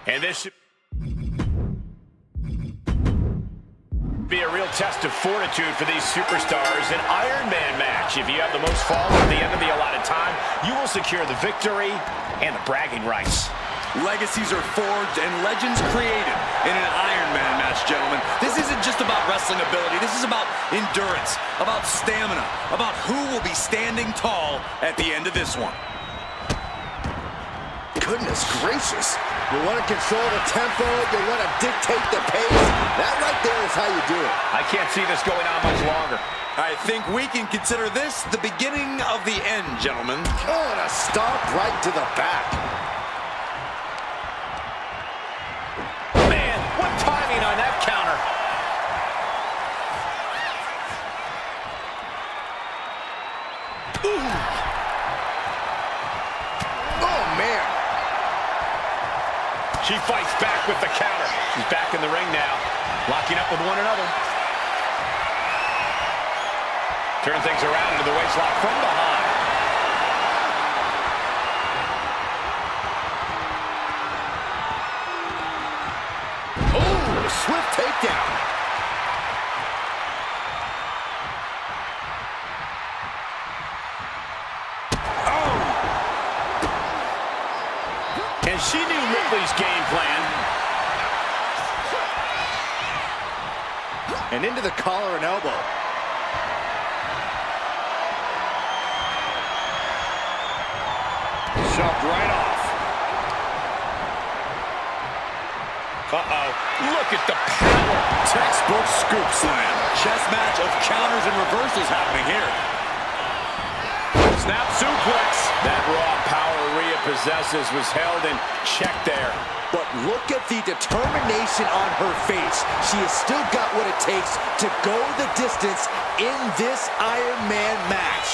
And this should be a real test of fortitude for these superstars. An Iron Man match. If you have the most falls at the end of the allotted time, you will secure the victory and the bragging rights. Legacies are forged and legends created in an Iron Man match, gentlemen. This isn't just about wrestling ability. This is about endurance, about stamina, about who will be standing tall at the end of this one. Goodness gracious. You want to control the tempo, you want to dictate the pace. That right there is how you do it. I can't see this going on much longer. I think we can consider this the beginning of the end, gentlemen. Oh, and a stomp right to the back. Man, what timing on that counter. Ooh. Oh, man. She fights back with the counter. She's back in the ring now, locking up with one another. Turn things around into the waistlock from behind. Oh, a swift takedown. And she knew Ripley's game plan. And into the collar and elbow. Shoved right off. Uh-oh. Look at the power. Textbook scoop slam. Chess match of counters and reversals happening here. Snap suplex. That raw power Rhea possesses was held in check there. But look at the determination on her face. She has still got what it takes to go the distance in this Iron Man match.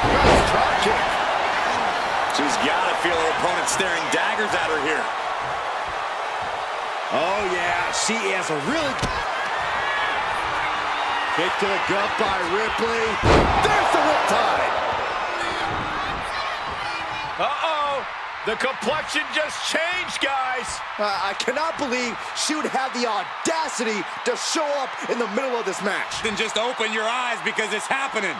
Nice drop kick. She's got to feel her opponent staring daggers at her here. Oh, yeah, she has a really... Kick to the gut by Ripley. There's the riptide. Uh-oh. The complexion just changed, guys. I cannot believe she would have the audacity to show up in the middle of this match. Then just open your eyes because it's happening.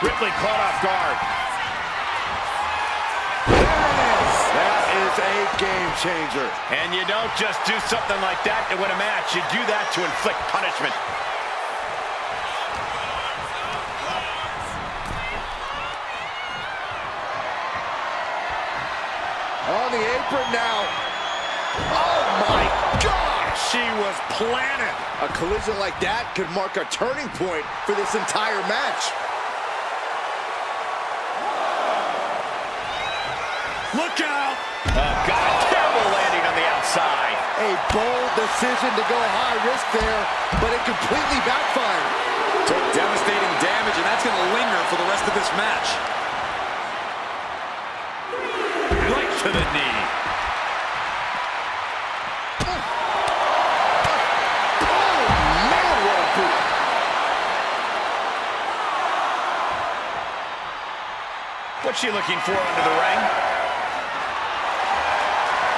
Ripley caught off guard. That is a game changer. And you don't just do something like that to win a match. You do that to inflict punishment. On the apron now. Oh, my gosh! She was planted. A collision like that could mark a turning point for this entire match. Look out! Oh, God, terrible landing on the outside. A bold decision to go high risk there, but it completely backfired. Took devastating damage, and that's going to linger for the rest of this match. Right to the knee. Oh, man, what a boot. What's she looking for under the ring?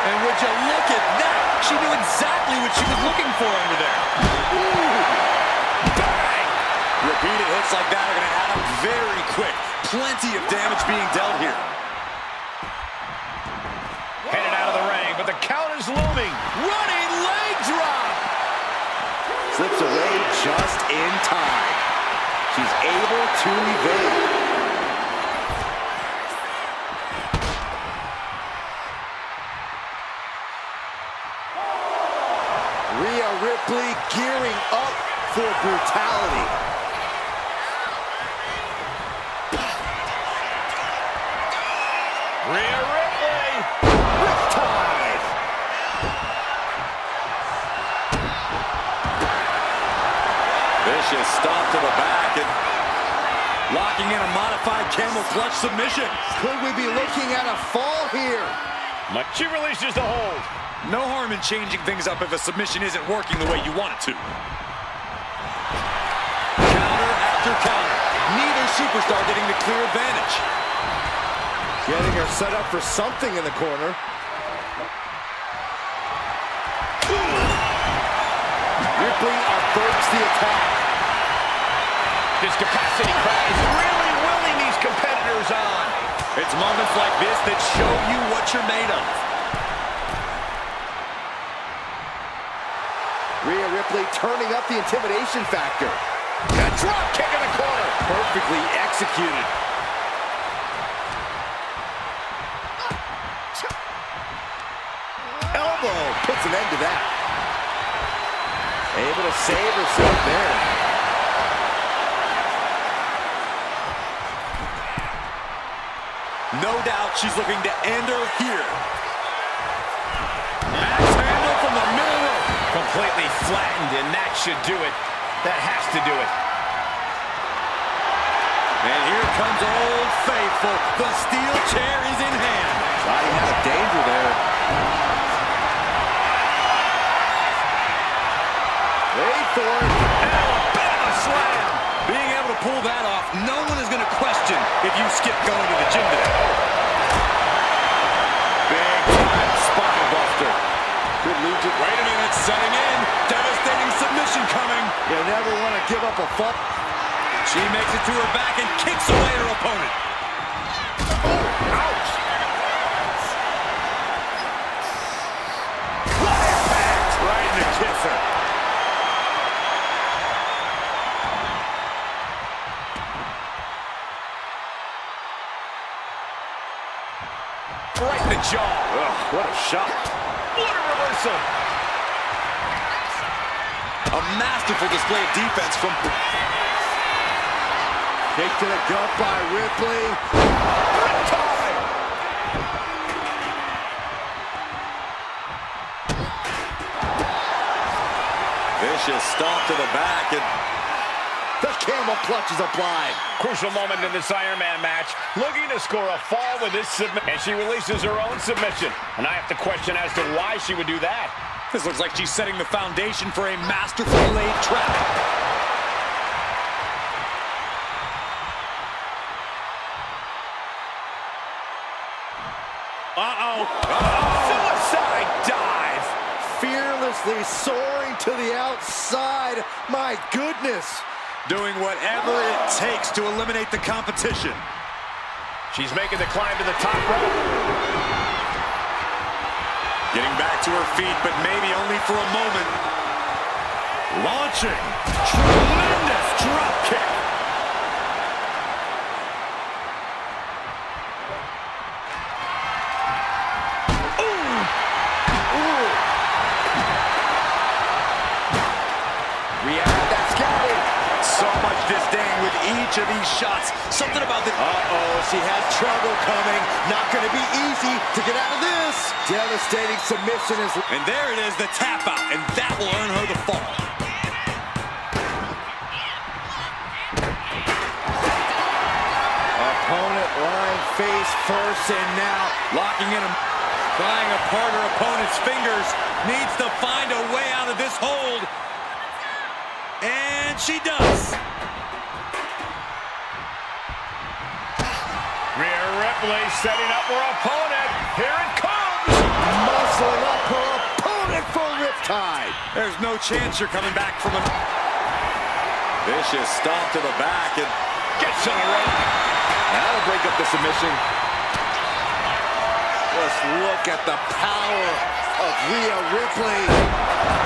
And would you look at that? She knew exactly what she was looking for under there. Ooh. Bang! Repeated hits like that are going to add up very quick. Plenty of damage being dealt here. Headed out of the ring, but the count is looming. Running leg drop! Slips away just in time. She's able to evade. Rhea Ripley gearing up for brutality. Rhea Ripley! Riptide! Vicious stomp to the back and locking in a modified camel clutch submission. Could we be looking at a fall here? She releases the hold. No harm in changing things up if a submission isn't working the way you want it to. superstar getting the clear advantage. Getting her set up for something in the corner. Ripley averts the attack. This capacity crowd is really willing these competitors on. It's moments like this that show you what you're made of. Rhea Ripley turning up the intimidation factor. A drop kick in the corner. Perfectly executed. Elbow puts an end to that. Able to save herself there. No doubt she's looking to end her here. Axe handle from the middle rope. Completely flattened, and that should do it. That has to do it. And here comes Old Faithful. The steel chair is in hand. Sliding out of danger there. Wait for it. Alabama slam. Being able to pull that off, no one is going to question if you skip going to the gym today. Big time spine buster. Good lead. Wait a minute, setting in. Devastating submission coming. You never want to give up a fight. She makes it to her back and kicks away her opponent. Ouch. Right in the kisser. Right in the jaw. Ugh, what a shot. What a reversal. A masterful display of defense from... Kick to the gut by Ripley. Vicious stomp to the back, and the camel clutch is applied. Crucial moment in this Iron Man match. Looking to score a fall with this submission. And she releases her own submission. And I have to question as to why she would do that. this looks like she's setting the foundation for a masterfully laid trap. Suicide dive. Fearlessly soaring to the outside. My goodness. Doing whatever it takes to eliminate the competition. She's making the climb to the top rope. Getting back to her feet, but maybe only for a moment. Launching. Tremendous drop kick. Each of these shots, something about the... She has trouble coming. Not going to be easy to get out of this. Devastating submission is... And there it is, the tap out, and that will earn her the fall. Opponent lying face first, and now locking in him, prying apart her opponent's fingers, needs to find a way out of this hold. And she does. Rhea Ripley setting up her opponent. Here it comes. Muscling up her opponent for a riptide. There's no chance you're coming back from a... Vicious stomp to the back and gets on the rope. That'll break up the submission. Just look at the power of Rhea Ripley.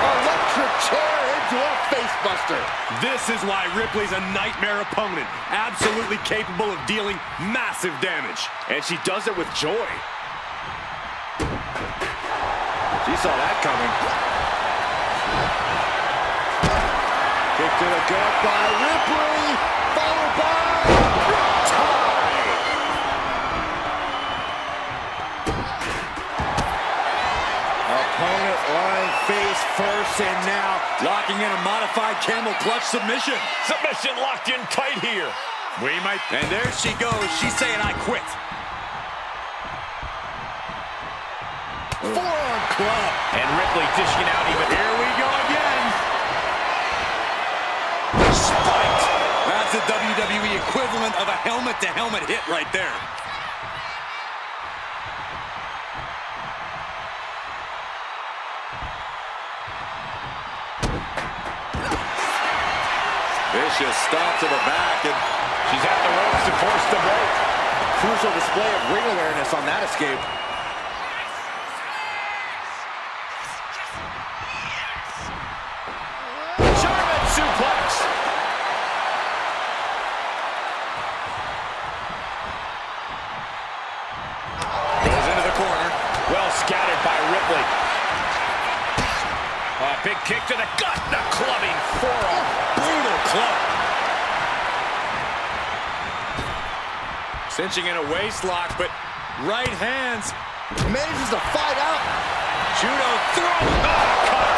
Electric chair into a facebuster. this is why Ripley's a nightmare opponent. Absolutely capable of dealing massive damage. And she does it with joy. She saw that coming. Kick to the gut by Ripley, followed by Riptide. Opponent lying face first, and now locking in a modified camel clutch submission. Submission locked in tight here. We might... And there she goes. She's saying, I quit. forearm club. And Ripley dishing out even. Here we go again. Spiked. That's a WWE equivalent of a helmet-to-helmet hit right there. Vicious stop to the back, and she's at the ropes to force the break. Crucial display of ring awareness on that escape. German suplex. goes into the corner. Well scattered by Ripley. A big kick to the gut. The clubbing forearm. Brutal club. Cinching in a waist lock, but right hands. Manages to fight out. Judo throw. Oh, cut.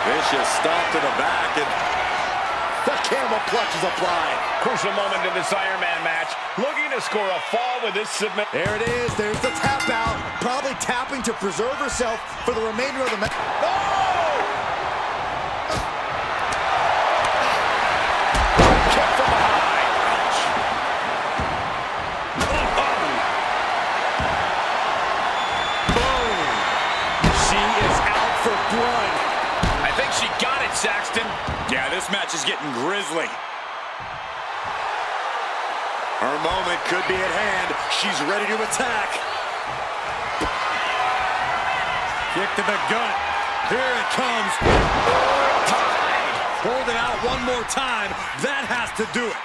Vicious stop to the back, and The camel clutch is applied. Crucial moment in this Iron Man match. Looking to score a fall with this submit. There it is. There's the tap out. Probably tapping to preserve herself for the remainder of the match. Oh! Kick from behind. Ouch. boom. She is out for blood. I think she got it, Saxton. Yeah, this match is getting grisly. Her moment could be at hand. She's ready to attack. Kick to the gut. Here it comes. Hold it out one more time. That has to do it.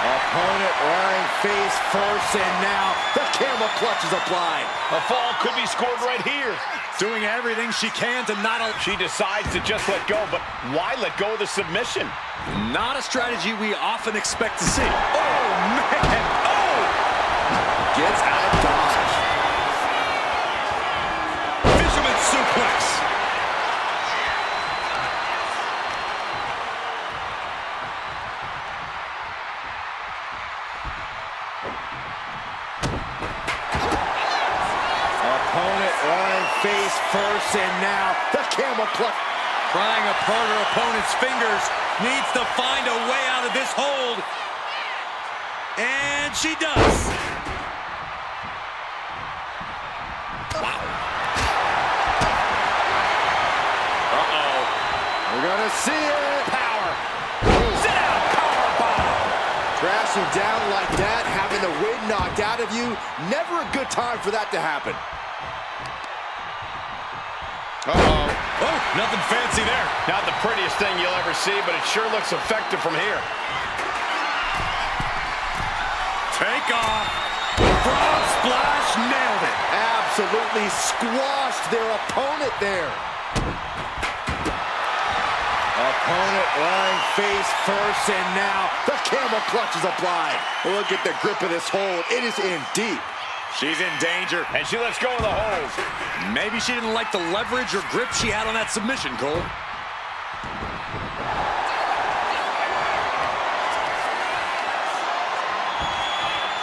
Opponent lying face first, and now the camel clutch is applied. A fall could be scored right here. Doing everything she can to not... She decides to just let go, but why let go of the submission? Not a strategy we often expect to see. Oh, man. Oh! Gets out of dodge. Fisherman suplex. Opponent lying face first, and now the camel clutch. Prying apart her opponent's fingers. Needs to find a way out of this hold. And she does. Wow. Uh-oh. We're gonna see it. Power. Sit down. Power bomb. Crashing down like that, having the wind knocked out of you, never a good time for that to happen. Uh-oh. Oh, nothing fancy there. Not the prettiest thing you'll ever see, but it sure looks effective from here. Take off. Frog splash, nailed it. Absolutely squashed their opponent there. Opponent lying face first, and now the camel clutch is applied. Look at the grip of this hold. It is in deep. She's in danger. And she lets go of the hold. Maybe she didn't like the leverage or grip she had on that submission, Cole.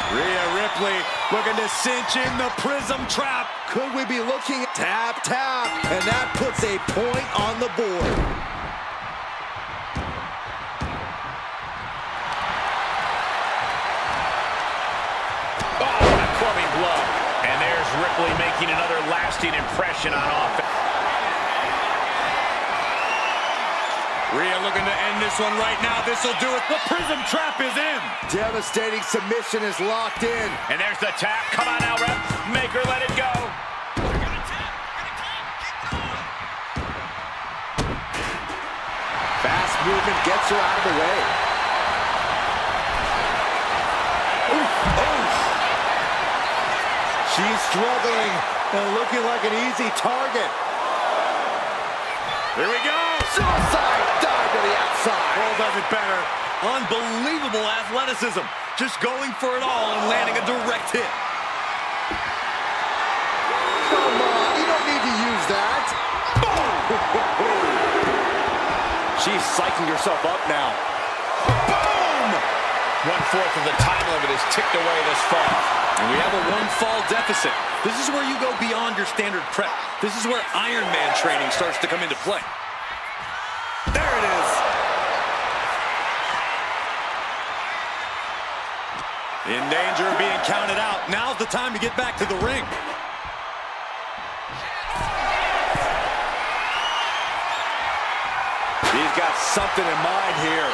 Rhea Ripley looking to cinch in the prism trap. Could we be looking at tap, tap, and that puts a point on the board. And there's Ripley making another lasting impression on offense. Rhea looking to end this one right now. This will do it. The prism trap is in. Devastating submission is locked in. And there's the tap. Come on now, ref. Make her let it go. Fast movement gets her out of the way. Oof, oof. She's struggling and looking like an easy target. Here we go. Suicide dive to the outside. Cole does it better. Unbelievable athleticism. Just going for it all and landing a direct hit. Come on, you don't need to that? She's psyching herself up now. Boom! 1/4 of the time limit is ticked away this far. And we have a one-fall deficit. This is where you go beyond your standard prep. This is where Iron Man training starts to come into play. There it is. In danger of being counted out. Now's the time to get back to the ring. He's got something in mind here.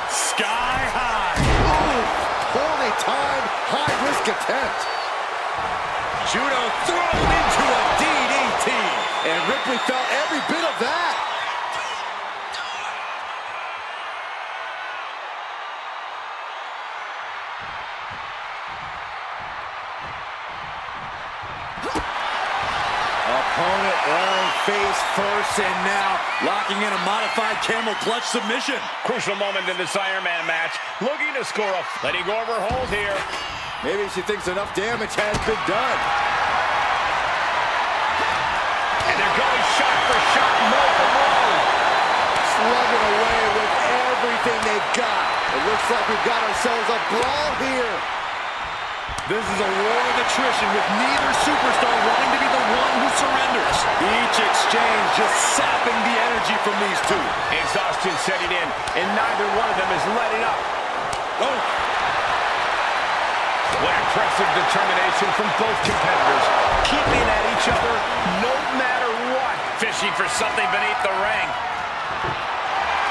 Sky high. Ooh, poorly timed, high-risk attempt. Judo thrown into a DDT. And Ripley felt every bit of that. Opponent lying face first, and now Locking in a modified camel clutch submission. Crucial moment in this Iron Man match. Looking to score a... Letting go of her hold here. maybe she thinks enough damage has been done. And they're going shot for shot, blow for blow. Slugging away with everything they've got. It looks like we've got ourselves a brawl here. This is a war of attrition with neither superstar wanting to be the one who surrenders. Each exchange just sapping the energy from these two. Exhaustion setting in, and neither one of them is letting up. Oh, What impressive determination from both competitors. Keeping at each other no matter what. Fishing for something beneath the ring.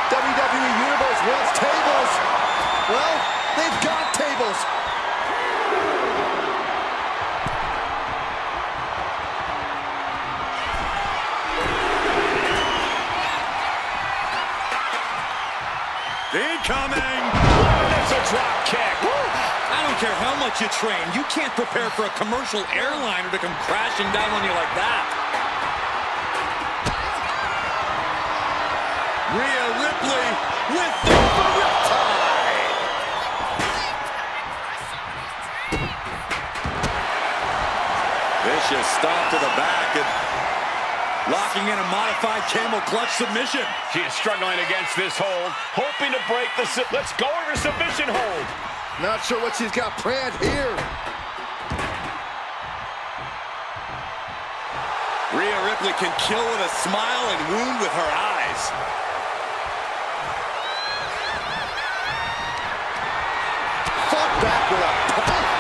WWE Universe wants tables. Well, they've got tables. incoming! That's a drop kick. I don't care how much you train, you can't prepare for a commercial airliner to come crashing down on you like that. Rhea Ripley with the riptide. Vicious stomp to the back and locking in a modified camel clutch submission. She is struggling against this hold, hoping to break the... Let's go over submission hold. Not sure what she's got planned here. Rhea Ripley can kill with a smile and wound with her eyes. Fought back with a punch.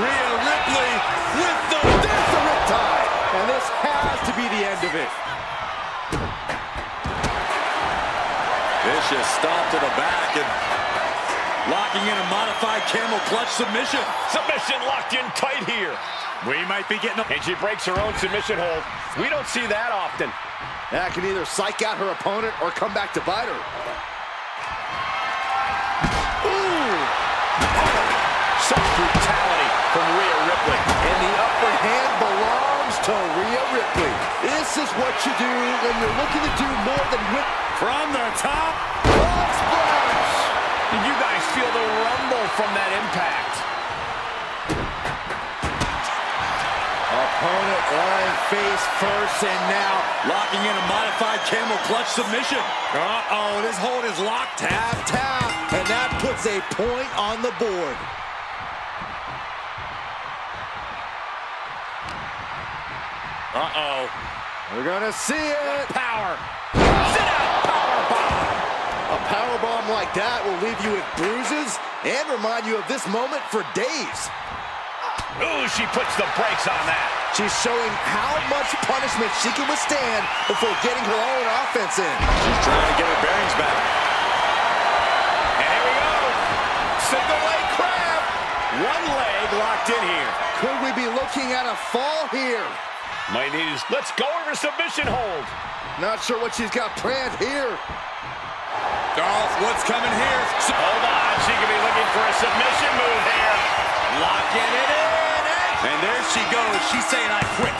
Rhea Ripley with the... There's the riptide. And this has to be the end of it. Vicious stomp to the back and locking in a modified camel clutch submission. Submission locked in tight here. We might be getting a... And she breaks her own submission hold. We don't see that often. That can either psych out her opponent or come back to bite her. Ooh! Such brutality from Rhea Ripley. And the upper hand belongs to Rhea Ripley. This is what you do when you're looking to do more than whip. From the top. Frog splash! Did you guys feel the rumble from that impact? Opponent lying face first, and now Locking in a modified camel clutch submission. Uh-oh, this hold is locked. tap, tap, and that puts a point on the board. Uh-oh. We're gonna see it. Power. Sit out, powerbomb. A powerbomb like that will leave you with bruises and remind you of this moment for days. Ooh, she puts the brakes on that. She's showing how much punishment she can withstand before getting her own offense in. She's trying to get her bearings back. And here we go. Single leg crab. One leg locked in here. Could we be looking at a fall here? Might need is... Let's go over submission hold. Not sure what she's got planned here. Oh, what's coming here? Hold on. She could be looking for a submission move here. Locking it in. And there she goes. She's saying, I quit.